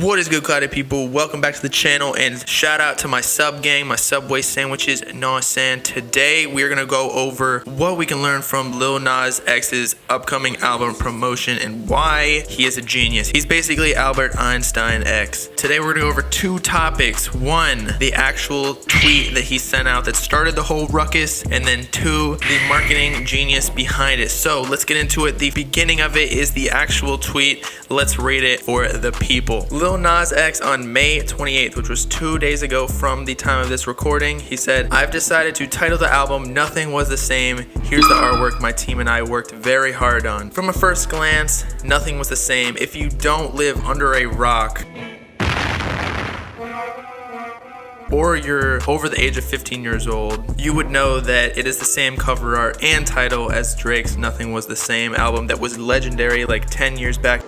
What is good, cloudy people? Welcome back to the channel, and shout out to my sub gang, my Subway sandwiches, Today we're gonna go over what we can learn from Lil Nas X's upcoming album promotion and why he is a genius. He's basically Albert Einstein X. Today we're gonna go over two topics. One, the actual tweet that he sent out that started the whole ruckus, and then two, the marketing genius behind it. So let's get into it. The beginning of it is the actual tweet. Let's read it for the people. Lil Nas X on May 28th, which was 2 days ago from the time of this recording, he said, "I've decided to title the album Nothing Was the Same. Here's the artwork my team and I worked very hard on." From a first glance, nothing was the same. If you don't live under a rock, or you're over the age of 15 years old, you would know that it is the same cover art and title as Drake's Nothing Was the Same album that was legendary like 10 years back.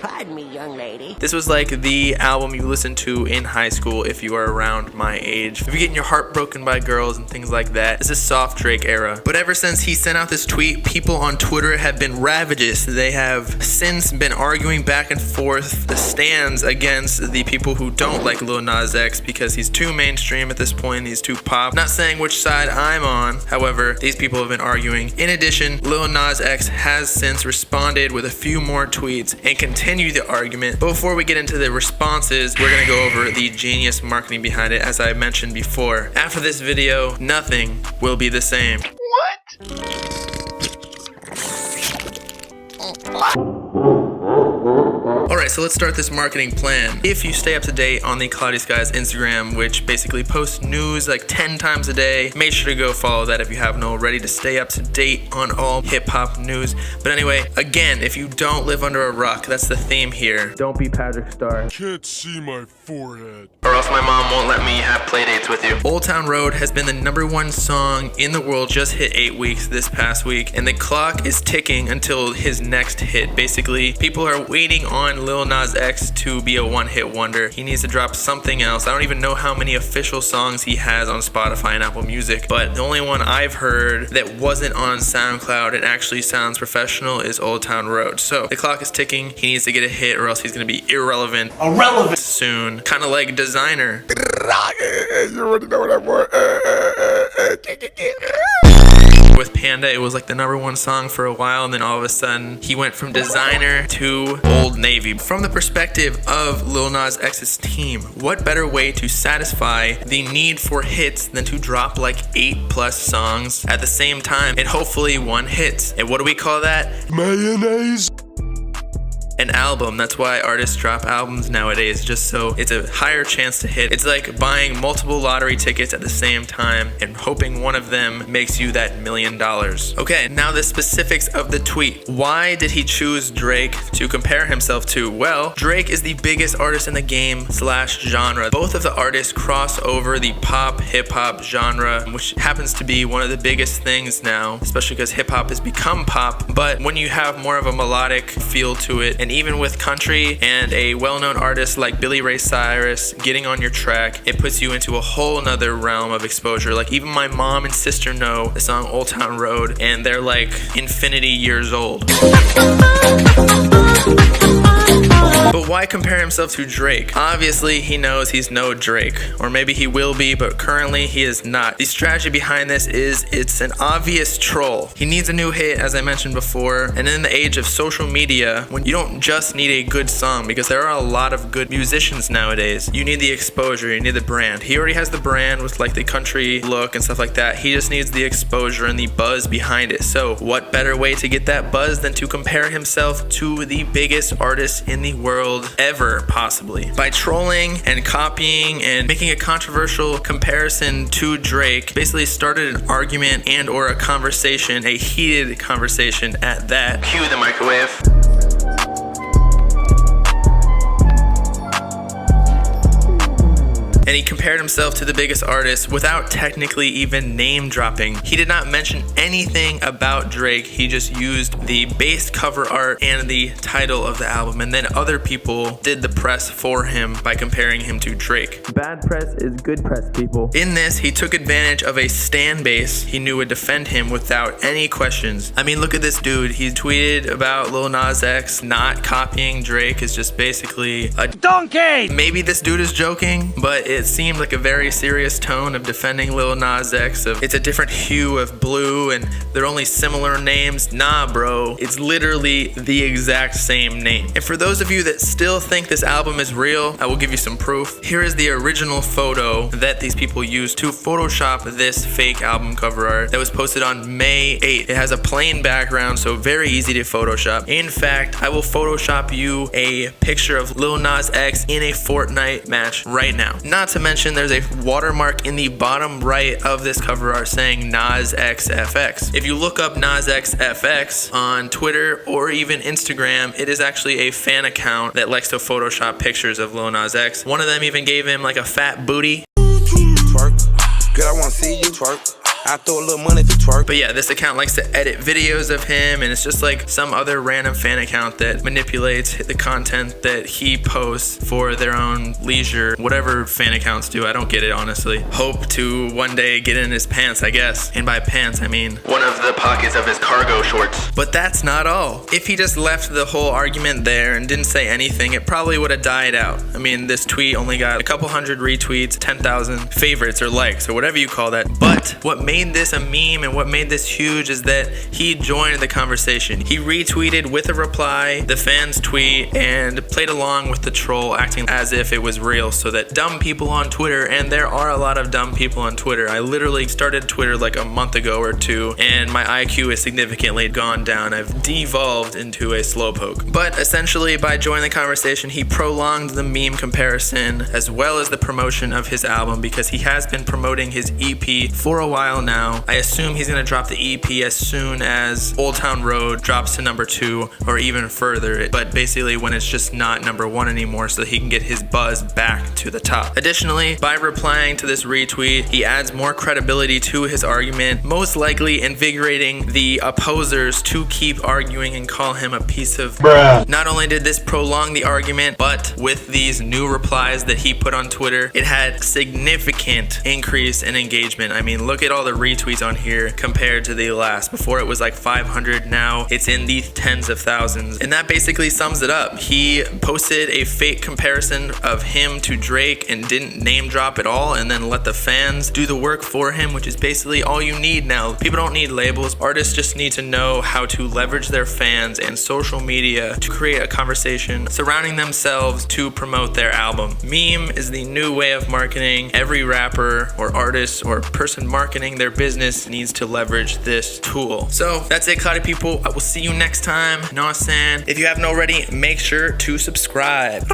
Pardon me, young lady. This was like the album you listened to in high school if you are around my age. If you're getting your heart broken by girls and things like that, this is soft Drake era. But ever since he sent out this tweet, people on Twitter have been ravagous. They have since been arguing back and forth the stands against the people who don't like Lil Nas X because he's too mainstream at this point, he's too pop. Not saying which side I'm on, however, these people have been arguing. In addition, Lil Nas X has since responded with a few more tweets and continue the argument. But before we get into the responses, we're gonna go over the genius marketing behind it, as I mentioned before. After this video, nothing will be the same. Alright, so let's start this marketing plan. If you stay up to date on the Cloudy Skies Instagram, which basically posts news like 10 times a day, make sure to go follow that if you haven't already to stay up to date on all hip-hop news. But anyway, again, if you don't live under a rock, that's the theme here. Don't be Patrick Star. Can't see my forehead. Or else my mom won't let me have playdates with you. Old Town Road has been the #1 song in the world, just hit 8 weeks this past week, and the clock is ticking until his next hit. Basically, people are waiting on Lil Nas X to be a one-hit wonder. He needs to drop something else. I don't even know how many official songs he has on Spotify and Apple Music, but the only one I've heard that wasn't on Soundcloud and actually sounds professional is Old Town Road. So the clock is ticking. He needs to get a hit or else he's gonna be irrelevant soon. Kind of like Designer. You already know what I want. With Panda, it was like the #1 song for a while, and then all of a sudden he went from Designer to Old Navy. From the perspective of Lil Nas X's team, what better way to satisfy the need for hits than to drop like 8+ songs at the same time and hopefully one hit? And what do we call that? Mayonnaise. An album. That's why artists drop albums nowadays, just so it's a higher chance to hit. It's like buying multiple lottery tickets at the same time and hoping one of them makes you that $1 million. Okay, now the specifics of the tweet. Why did he choose Drake to compare himself to? Well, Drake is the biggest artist in the game / genre. Both of the artists cross over the pop hip hop genre, which happens to be one of the biggest things now, especially because hip hop has become pop. But when you have more of a melodic feel to it, and even with country and a well-known artist like Billy Ray Cyrus getting on your track, it puts you into a whole nother realm of exposure. Like even my mom and sister know the song Old Town Road, and they're like infinity years old. But why compare himself to Drake? Obviously, he knows he's no Drake, or maybe he will be, but currently he is not. The strategy behind this is it's an obvious troll. He needs a new hit, as I mentioned before, and in the age of social media, when you don't just need a good song, because there are a lot of good musicians nowadays, you need the exposure, you need the brand. He already has the brand with like the country look and stuff like that. He just needs the exposure and the buzz behind it. So what better way to get that buzz than to compare himself to the biggest artist in the world ever, possibly. By trolling and copying and making a controversial comparison to Drake, basically started an argument and or a conversation, a heated conversation at that. Cue the microwave. and he compared himself to the biggest artists without technically even name dropping. He did not mention anything about Drake. He just used the base cover art and the title of the album, and then other people did the press for him by comparing him to Drake. Bad press is good press, people. In this, he took advantage of a stan base he knew would defend him without any questions. I mean, look at this dude. He tweeted about Lil Nas X not copying Drake is just basically a donkey. Maybe this dude is joking, but it seemed like a very serious tone of defending Lil Nas X. It's a different hue of blue and they're only similar names. Nah, bro. It's literally the exact same name. And for those of you that still think this album is real, I will give you some proof. Here is the original photo that these people used to Photoshop this fake album cover art that was posted on May 8th. It has a plain background, so very easy to Photoshop. In fact, I will Photoshop you a picture of Lil Nas X in a Fortnite match right now. Not to mention, there's a watermark in the bottom right of this cover art saying Nas X FX. If you look up Nas X FX on Twitter or even Instagram, it is actually a fan account that likes to Photoshop pictures of Lil Nas X. One of them even gave him like a fat booty. Twerk. Girl, I wanna see you twerk. I throw a little money to twerk. But yeah, this account likes to edit videos of him, and it's just like some other random fan account that manipulates the content that he posts for their own leisure. Whatever fan accounts do, I don't get it, honestly. Hope to one day get in his pants, I guess. And by pants, I mean one of the pockets of his cargo shorts. But that's not all. If he just left the whole argument there and didn't say anything, it probably would have died out. I mean, this tweet only got a couple hundred retweets, 10,000 favorites or likes or whatever you call that. But what made this a meme and what made this huge is that he joined the conversation. He retweeted with a reply the fan's tweet and played along with the troll, acting as if it was real, so that dumb people on Twitter, and there are a lot of dumb people on Twitter. I literally started Twitter like a month ago or two, and my IQ has significantly gone down. I've devolved into a slowpoke. But essentially, by joining the conversation, he prolonged the meme comparison as well as the promotion of his album, because he has been promoting his EP for a while now. I assume he's gonna drop the EP as soon as Old Town Road drops to #2 or even further, but basically when it's just not #1 anymore, so that he can get his buzz back to the top. Additionally, by replying to this retweet, he adds more credibility to his argument, most likely invigorating the opposers to keep arguing and call him a piece of bruh. Not only did this prolong the argument, but with these new replies that he put on Twitter, it had significant increase in engagement. I mean, look at all the retweets on here compared to the last. Before it was like 500, now it's in the tens of thousands. And that basically sums it up. He posted a fake comparison of him to Drake and didn't name drop at all, and then let the fans do the work for him, which is basically all you need now. People don't need labels. Artists just need to know how to leverage their fans and social media to create a conversation surrounding themselves to promote their album. Meme is the new way of marketing. Every rapper or artist or person marketing their business needs to leverage this tool. So that's it, cloudy people. I will see you next time. Know what I'm saying? If you haven't already, make sure to subscribe.